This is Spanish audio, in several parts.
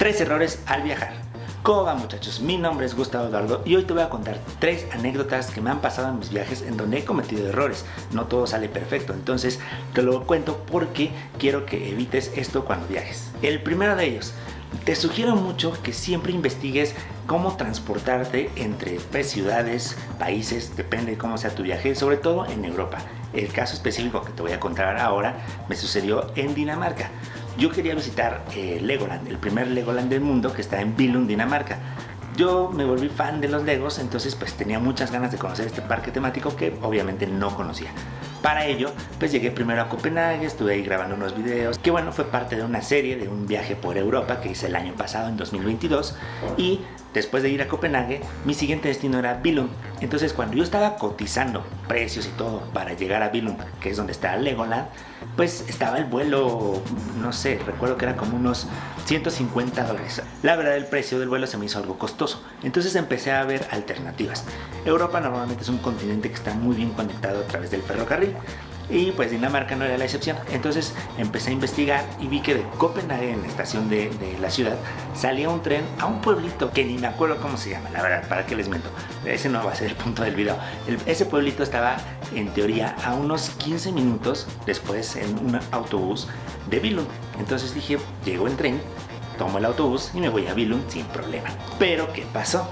3 errores al viajar. ¿Cómo va, muchachos? Mi nombre es Gustavo Eduardo y hoy te voy a contar 3 anécdotas que me han pasado en mis viajes en donde he cometido errores. No todo sale perfecto, entonces te lo cuento porque quiero que evites esto cuando viajes. El primero de ellos, te sugiero mucho que siempre investigues cómo transportarte entre ciudades, países, depende de cómo sea tu viaje, sobre todo en Europa. El caso específico que te voy a contar ahora me sucedió en Dinamarca. Yo quería visitar Legoland, el primer Legoland del mundo que está en Billund, Dinamarca. Yo me volví fan de los Legos, entonces pues tenía muchas ganas de conocer este parque temático que obviamente no conocía. Para ello, pues llegué primero a Copenhague, estuve ahí grabando unos videos, que bueno, fue parte de una serie de un viaje por Europa que hice el año pasado, en 2022, y después de ir a Copenhague, mi siguiente destino era Billund. Entonces, cuando yo estaba cotizando precios y todo para llegar a Billund, que es donde está Legoland, pues estaba el vuelo, no sé, recuerdo que eran como unos $150. La verdad, el precio del vuelo se me hizo algo costoso, entonces empecé a ver alternativas. Europa normalmente es un continente que está muy bien conectado a través del ferrocarril, y pues Dinamarca no era la excepción. Entonces empecé a investigar y vi que de Copenhague, en la estación de la ciudad, salía un tren a un pueblito que ni me acuerdo cómo se llama, la verdad, para qué les miento. Ese no va a ser el punto del video. Ese pueblito estaba en teoría a unos 15 minutos después en un autobús de Billund. Entonces dije, llego en tren, tomo el autobús y me voy a Billund sin problema. Pero ¿qué pasó?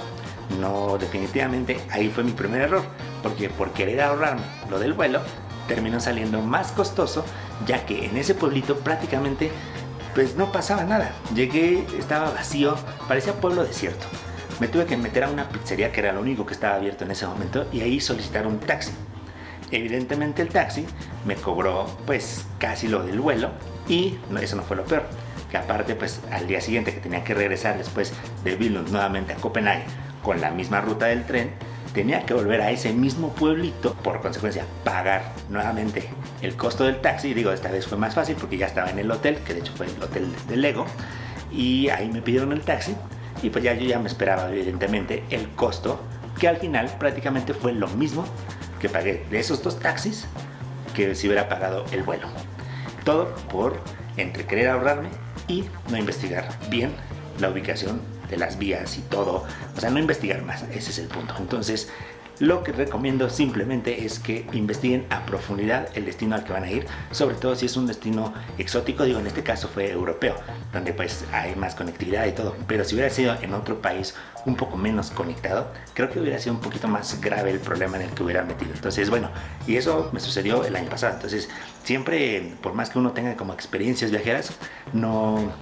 No, definitivamente ahí fue mi primer error, porque por querer ahorrarme lo del vuelo terminó saliendo más costoso, ya que en ese pueblito prácticamente pues no pasaba nada. Llegué, estaba vacío, parecía pueblo desierto. Me tuve que meter a una pizzería que era lo único que estaba abierto en ese momento y ahí solicitar un taxi. Evidentemente el taxi me cobró pues casi lo del vuelo y eso no fue lo peor, que aparte pues al día siguiente que tenía que regresar después de Billund nuevamente a Copenhague con la misma ruta del tren, tenía que volver a ese mismo pueblito, por consecuencia pagar nuevamente el costo del taxi. Digo, esta vez fue más fácil porque ya estaba en el hotel, que de hecho fue el hotel de Lego, y ahí me pidieron el taxi y pues yo ya me esperaba evidentemente el costo, que al final prácticamente fue lo mismo que pagué de esos 2 taxis que si hubiera pagado el vuelo. Todo por entre querer ahorrarme y no investigar bien la ubicación de las vías y todo, o sea, no investigar más, ese es el punto. Entonces, lo que recomiendo simplemente es que investiguen a profundidad el destino al que van a ir, sobre todo si es un destino exótico. Digo, en este caso fue europeo, donde pues hay más conectividad y todo, pero si hubiera sido en otro país un poco menos conectado, creo que hubiera sido un poquito más grave el problema en el que hubiera metido. Entonces, bueno, y eso me sucedió el año pasado. Entonces, siempre, por más que uno tenga como experiencias viajeras, no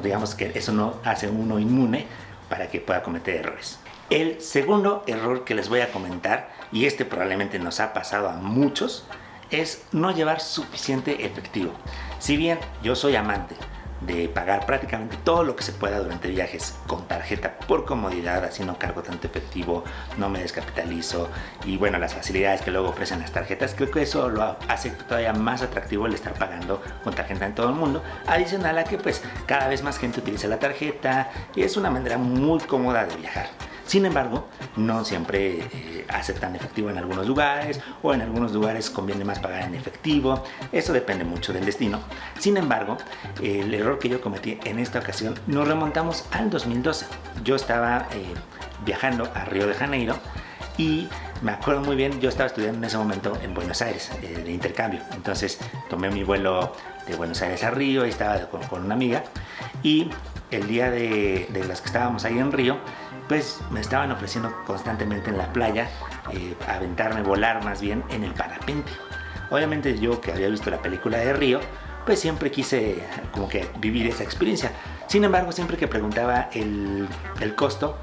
digamos que eso no hace uno inmune para que pueda cometer errores. El segundo error que les voy a comentar, y este probablemente nos ha pasado a muchos, es no llevar suficiente efectivo. Si bien yo soy amante de pagar prácticamente todo lo que se pueda durante viajes con tarjeta por comodidad, así no cargo tanto efectivo, no me descapitalizo y bueno, las facilidades que luego ofrecen las tarjetas, creo que eso lo hace todavía más atractivo el estar pagando con tarjeta en todo el mundo, adicional a que pues cada vez más gente utiliza la tarjeta y es una manera muy cómoda de viajar. Sin embargo, no siempre aceptan efectivo en algunos lugares, o en algunos lugares conviene más pagar en efectivo. Eso depende mucho del destino. Sin embargo, el error que yo cometí en esta ocasión nos remontamos al 2012. Yo estaba viajando a Río de Janeiro y me acuerdo muy bien, yo estaba estudiando en ese momento en Buenos Aires de intercambio. Entonces tomé mi vuelo de Buenos Aires a Río y estaba con una amiga, y el día de las que estábamos ahí en Río, pues me estaban ofreciendo constantemente en la playa aventarme, volar más bien en el parapente. Obviamente yo, que había visto la película de Río, pues siempre quise como que vivir esa experiencia. Sin embargo, siempre que preguntaba el costo,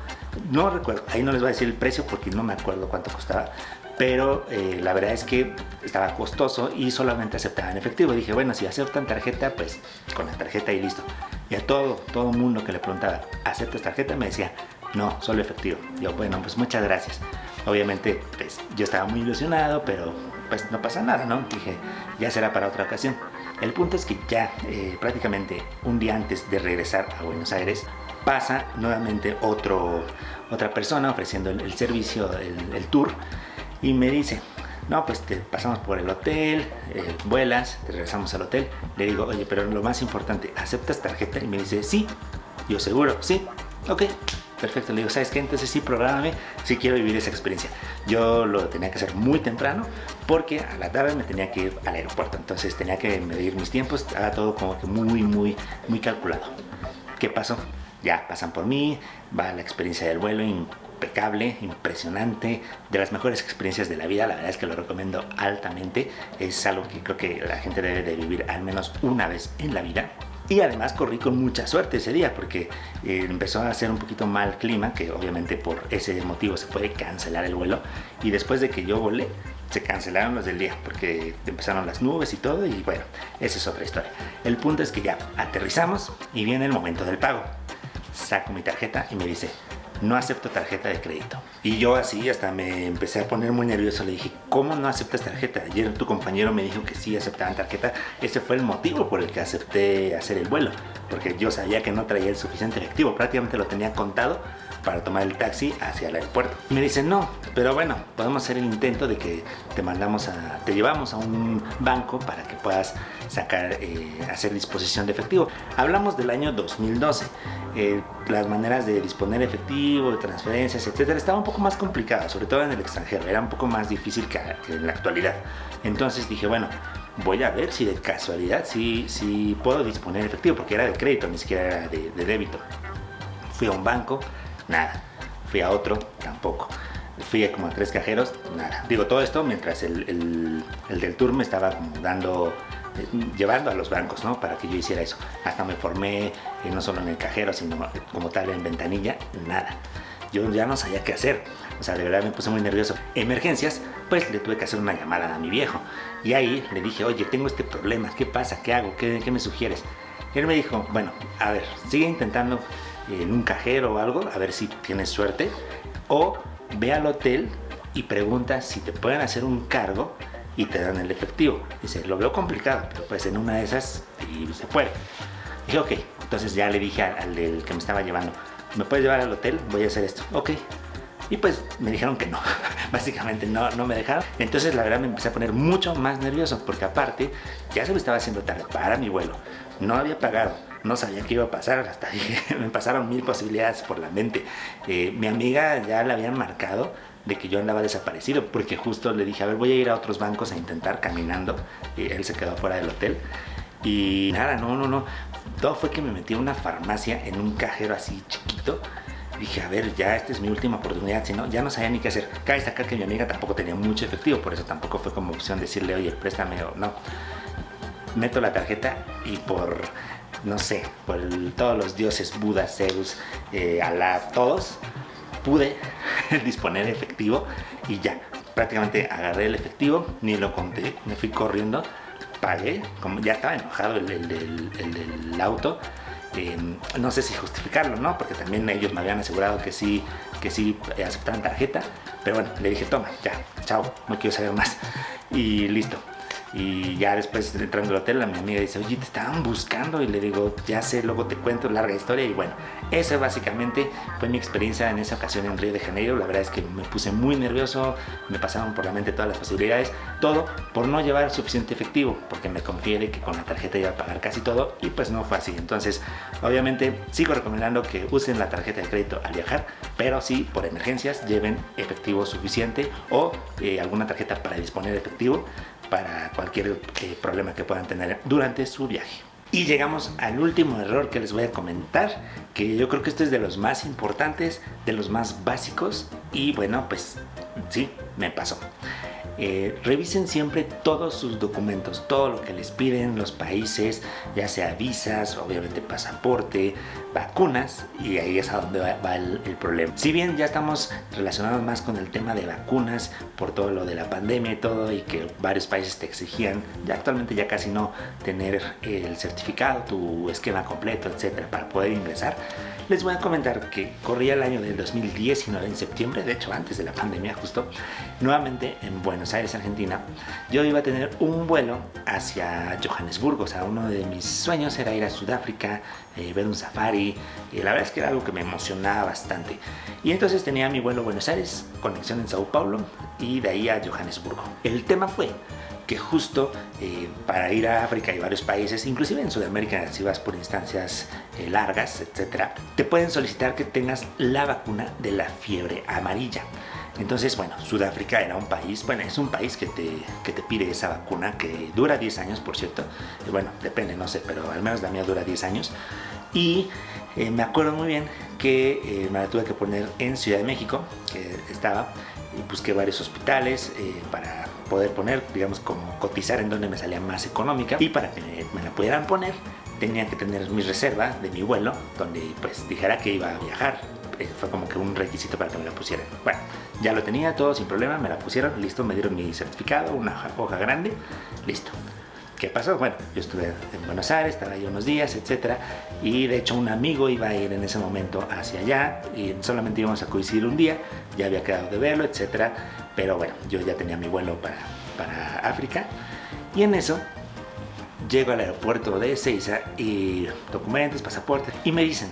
no recuerdo, ahí no les voy a decir el precio porque no me acuerdo cuánto costaba, pero la verdad es que estaba costoso y solamente aceptaban efectivo. Dije, bueno, si aceptan tarjeta, pues con la tarjeta y listo. Y a todo el mundo que le preguntaba, ¿aceptas tarjeta?, me decía, no, solo efectivo. Yo, bueno, pues muchas gracias. Obviamente, pues yo estaba muy ilusionado, pero pues no pasa nada, ¿no? Dije, ya será para otra ocasión. El punto es que ya prácticamente un día antes de regresar a Buenos Aires, pasa nuevamente otra persona ofreciendo el servicio, el tour, y me dice, no, pues te pasamos por el hotel, vuelas, te regresamos al hotel. Le digo, oye, pero lo más importante, ¿aceptas tarjeta? Y me dice, sí. Yo, seguro, sí, ok. Perfecto, le digo, ¿sabes qué? Entonces sí, prográmame, sí quiero vivir esa experiencia. Yo lo tenía que hacer muy temprano porque a la tarde me tenía que ir al aeropuerto. Entonces tenía que medir mis tiempos, estaba todo como que muy calculado. ¿Qué pasó? Ya pasan por mí, va la experiencia del vuelo impecable, impresionante, de las mejores experiencias de la vida. La verdad es que lo recomiendo altamente. Es algo que creo que la gente debe de vivir al menos una vez en la vida. Y además corrí con mucha suerte ese día porque empezó a hacer un poquito mal clima, que obviamente por ese motivo se puede cancelar el vuelo. Y después de que yo volé, se cancelaron los del día porque empezaron las nubes y todo, y bueno, esa es otra historia. El punto es que ya aterrizamos y viene el momento del pago. Saco mi tarjeta y me dice, no acepto tarjeta de crédito. Y yo así hasta me empecé a poner muy nervioso. Le dije, ¿cómo no aceptas tarjeta? Ayer tu compañero me dijo que sí aceptaban tarjeta. Ese fue el motivo por el que acepté hacer el vuelo, porque yo sabía que no traía el suficiente efectivo, prácticamente lo tenía contado para tomar el taxi hacia el aeropuerto. Y me dice, no, pero bueno, podemos hacer el intento de que te llevamos a un banco para que puedas hacer disposición de efectivo. Hablamos del año 2012. Las maneras de disponer efectivo, de transferencias, etcétera, estaba un poco más complicado, sobre todo en el extranjero, era un poco más difícil que en la actualidad. Entonces dije, bueno, voy a ver si de casualidad si puedo disponer efectivo, porque era de crédito, ni siquiera era de débito. Fui a un banco, nada. Fui a otro, tampoco. Fui como a 3 cajeros, nada. Digo, todo esto mientras el del tour me estaba llevando a los bancos, ¿no? Para que yo hiciera eso. Hasta me formé no solo en el cajero, sino como tal en ventanilla, nada. Yo ya no sabía qué hacer. O sea, de verdad me puse muy nervioso. Emergencias, pues le tuve que hacer una llamada a mi viejo. Y ahí le dije, oye, tengo este problema, ¿qué pasa? ¿Qué hago? ¿Qué me sugieres? Y él me dijo, bueno, a ver, sigue intentando en un cajero o algo, a ver si tienes suerte. O ve al hotel y pregunta si te pueden hacer un cargo y te dan el efectivo. Dice, lo veo complicado, pero pues en una de esas y se puede. Dije, ok. Entonces ya le dije al del que me estaba llevando, ¿me puedes llevar al hotel? Voy a hacer esto. Ok. Y pues me dijeron que no. Básicamente no me dejaron. Entonces la verdad me empecé a poner mucho más nervioso, porque aparte ya se me estaba haciendo tarde para mi vuelo. No había pagado, no sabía qué iba a pasar, hasta dije, me pasaron 1000 posibilidades por la mente. Mi amiga ya la habían marcado de que yo andaba desaparecido, porque justo le dije, a ver, voy a ir a otros bancos a intentar caminando, y él se quedó fuera del hotel. Y nada, no. Todo fue que me metí en una farmacia, en un cajero así chiquito. Dije, a ver, ya esta es mi última oportunidad, si no, ya no sabía ni qué hacer. Cabe destacar que mi amiga tampoco tenía mucho efectivo, por eso tampoco fue como opción decirle, oye, préstame o no. Meto la tarjeta y no sé, todos los dioses, Buda, Zeus, Alá, todos, pude disponer de efectivo y ya, prácticamente agarré el efectivo, ni lo conté, me fui corriendo, pagué, como ya estaba enojado el del auto. No sé si justificarlo, ¿no? Porque también ellos me habían asegurado que sí aceptaban tarjeta. Pero bueno, le dije, toma, ya, chao, no quiero saber más. Y listo. Y ya después, entrando al hotel, mi amiga dice, oye, te estaban buscando. Y le digo, ya sé, luego te cuento, larga historia. Y bueno, esa básicamente fue mi experiencia en esa ocasión en Río de Janeiro. La verdad es que me puse muy nervioso, me pasaron por la mente todas las posibilidades. Todo por no llevar suficiente efectivo, porque me confié de que con la tarjeta iba a pagar casi todo. Y pues no fue así. Entonces, obviamente, sigo recomendando que usen la tarjeta de crédito al viajar, pero sí, por emergencias, lleven efectivo suficiente o alguna tarjeta para disponer de efectivo para cualquier problema que puedan tener durante su viaje. Y llegamos al último error que les voy a comentar, que yo creo que este es de los más importantes, de los más básicos, y bueno, pues sí, me pasó. Revisen siempre todos sus documentos, todo lo que les piden los países, ya sea visas, obviamente pasaporte, vacunas, y ahí es a donde va el problema. Si bien ya estamos relacionados más con el tema de vacunas por todo lo de la pandemia y todo, y que varios países te exigían, ya actualmente ya casi no, tener el certificado, tu esquema completo, etcétera, para poder ingresar, les voy a comentar que corría el año del 2019 en septiembre, de hecho antes de la pandemia justo, nuevamente en Buenos Aires, Argentina. Yo iba a tener un vuelo hacia Johannesburgo, o sea, uno de mis sueños era ir a Sudáfrica, ver un safari, y la verdad es que era algo que me emocionaba bastante. Y entonces tenía mi vuelo a Buenos Aires, conexión en Sao Paulo, y de ahí a Johannesburgo. El tema fue que justo para ir a África y varios países, inclusive en Sudamérica, si vas por instancias largas, etcétera, te pueden solicitar que tengas la vacuna de la fiebre amarilla. Entonces, bueno, Sudáfrica era un país, bueno, es un país que te pide esa vacuna, que dura 10 años, por cierto. Bueno, depende, no sé, pero al menos la mía dura 10 años. Y me acuerdo muy bien que me la tuve que poner en Ciudad de México, que estaba, y busqué varios hospitales para poder poner, digamos, como cotizar en donde me salía más económica. Y para que me la pudieran poner, tenía que tener mi reserva de mi vuelo, donde pues dijera que iba a viajar. Fue como que un requisito para que me la pusieran. Bueno, ya lo tenía todo sin problema, me la pusieron, listo, me dieron mi certificado, una hoja grande, listo. ¿Qué pasó? Bueno, yo estuve en Buenos Aires, estaba ahí unos días, etcétera, y de hecho un amigo iba a ir en ese momento hacia allá y solamente íbamos a coincidir un día, ya había quedado de verlo, etcétera, pero bueno, yo ya tenía mi vuelo para África y en eso llego al aeropuerto de Ezeiza y documentos, pasaporte y me dicen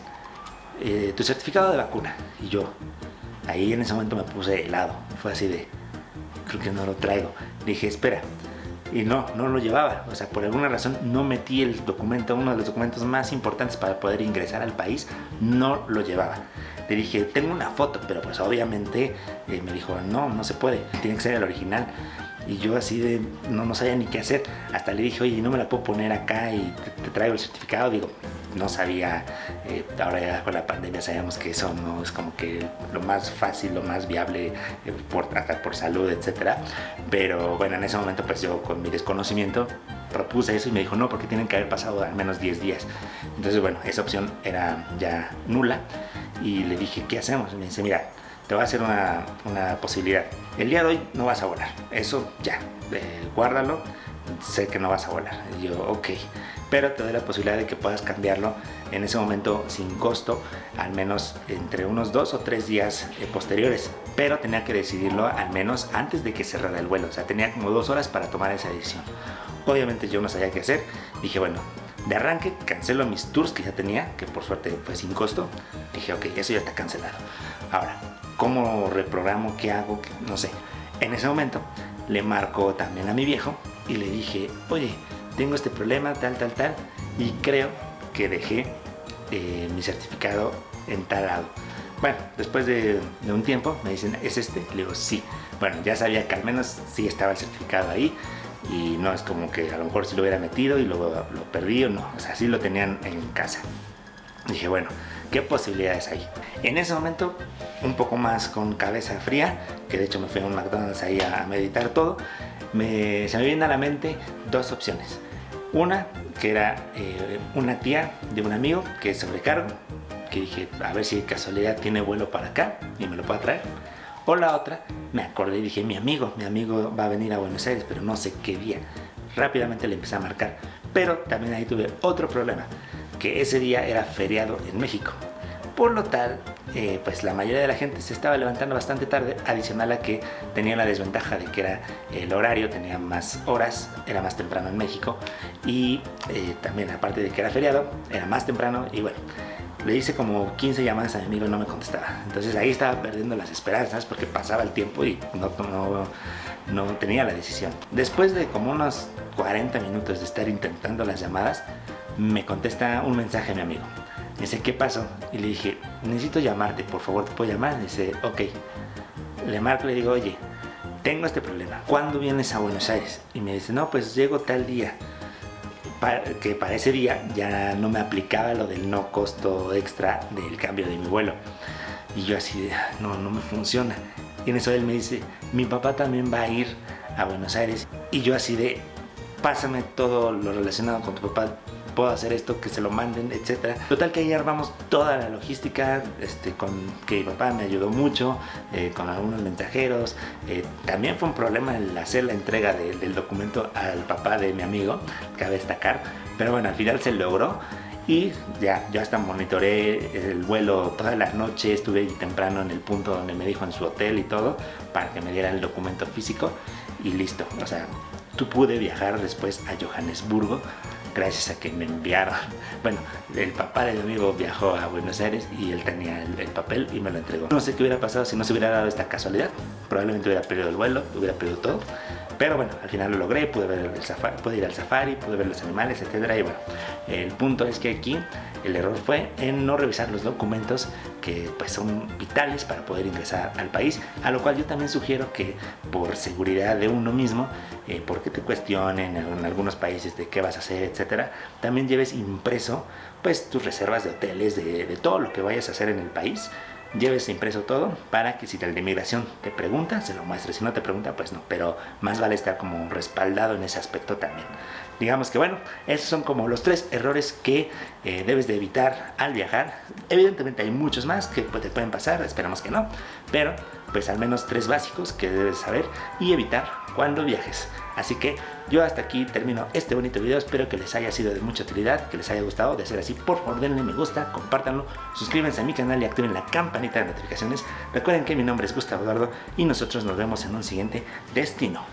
tu certificado de vacuna. Y yo ahí en ese momento me puse helado, fue así de creo que no lo traigo. Dije espera, y no lo llevaba, o sea, por alguna razón no metí el documento, uno de los documentos más importantes para poder ingresar al país, no lo llevaba. Le dije, tengo una foto, pero pues obviamente me dijo, no se puede, tiene que ser el original. Y yo así de, no sabía ni qué hacer, hasta le dije, oye, no me la puedo poner acá y te traigo el certificado, digo, no sabía, ahora ya con la pandemia sabemos que eso no es como que lo más fácil, lo más viable, hasta por salud, etcétera. Pero bueno, en ese momento pues yo con mi desconocimiento propuse eso y me dijo no, porque tienen que haber pasado al menos 10 días. Entonces bueno, esa opción era ya nula y le dije, ¿qué hacemos? Y me dice, mira, te voy a hacer una posibilidad. El día de hoy no vas a volar, eso ya, guárdalo, sé que no vas a volar. Y yo, ok, pero te doy la posibilidad de que puedas cambiarlo en ese momento sin costo, al menos entre unos 2 o 3 días posteriores, pero tenía que decidirlo al menos antes de que cerrara el vuelo, o sea, tenía como 2 horas para tomar esa decisión. Obviamente yo no sabía qué hacer, dije, bueno, de arranque cancelo mis tours que ya tenía, que por suerte fue sin costo. Dije, ok, eso ya está cancelado. Ahora, ¿cómo reprogramo? ¿Qué hago? No sé. En ese momento le marco también a mi viejo y le dije, oye, tengo este problema, tal, y creo que dejé mi certificado en tal lado. Bueno, después de un tiempo me dicen, ¿es este? Le digo, sí. Bueno, ya sabía que al menos sí estaba el certificado ahí y no es como que a lo mejor si lo hubiera metido y luego lo perdí o no, o sea, sí lo tenían en casa. Dije, bueno, ¿qué posibilidades hay? En ese momento, un poco más con cabeza fría, que de hecho me fui a un McDonald's ahí a meditar todo, se me vienen a la mente 2 opciones. Una, que era una tía de un amigo que es sobrecargo, que dije, a ver si de casualidad tiene vuelo para acá y me lo pueda traer. O la otra, me acordé y dije, mi amigo va a venir a Buenos Aires, pero no sé qué día. Rápidamente le empecé a marcar, pero también ahí tuve otro problema, que ese día era feriado en México. Por lo tal, pues la mayoría de la gente se estaba levantando bastante tarde, adicional a que tenía la desventaja de que era el horario, tenía más horas, era más temprano en México y también aparte de que era feriado, era más temprano y bueno, le hice como 15 llamadas a mi amigo y no me contestaba. Entonces ahí estaba perdiendo las esperanzas porque pasaba el tiempo y no tenía la decisión. Después de como unos 40 minutos de estar intentando las llamadas, me contesta un mensaje a mi amigo. Me dice, ¿qué pasó? Y le dije, necesito llamarte, por favor, ¿te puedo llamar? Y dice, ok. Le marco y le digo, oye, tengo este problema, ¿cuándo vienes a Buenos Aires? Y me dice, no, pues llego tal día. Que para ese día ya no me aplicaba lo del no costo extra del cambio de mi vuelo. Y yo así de, no me funciona. Y en eso él me dice, mi papá también va a ir a Buenos Aires. Y yo así de, pásame todo lo relacionado con tu papá, puedo hacer esto, que se lo manden, etcétera. Total que ahí armamos toda la logística, con que mi papá me ayudó mucho, con algunos mensajeros. También fue un problema el hacer la entrega del documento al papá de mi amigo, cabe destacar, pero bueno, al final se logró. Y ya, yo hasta monitoreé el vuelo toda la noche, estuve temprano en el punto donde me dijo en su hotel y todo, para que me diera el documento físico y listo. O sea, pude viajar después a Johannesburgo gracias a que me enviaron. Bueno, el papá de mi amigo viajó a Buenos Aires y él tenía el papel y me lo entregó. No sé qué hubiera pasado si no se hubiera dado esta casualidad. Probablemente hubiera perdido el vuelo, hubiera perdido todo. Pero bueno, al final lo logré, pude ver el safari, pude ir al safari, pude ver los animales, etcétera. Y bueno, el punto es que aquí el error fue en no revisar los documentos que pues son vitales para poder ingresar al país, a lo cual yo también sugiero que por seguridad de uno mismo, porque te cuestionen en algunos países de qué vas a hacer, etcétera, también lleves impreso pues tus reservas de hoteles, de todo lo que vayas a hacer en el país. Lleves impreso todo para que si el de inmigración te pregunta, se lo muestres. Si no te pregunta, pues no, pero más vale estar como respaldado en ese aspecto también. Digamos que bueno, esos son como los 3 errores que debes de evitar al viajar. Evidentemente hay muchos más que te pueden pasar, esperamos que no, pero pues al menos 3 básicos que debes saber y evitar cuando viajes. Así que yo hasta aquí termino este bonito video, espero que les haya sido de mucha utilidad, que les haya gustado. De ser así, por favor denle me gusta, compártanlo, suscríbanse a mi canal y activen la campanita de notificaciones. Recuerden que mi nombre es Gustavo Eduardo y nosotros nos vemos en un siguiente destino.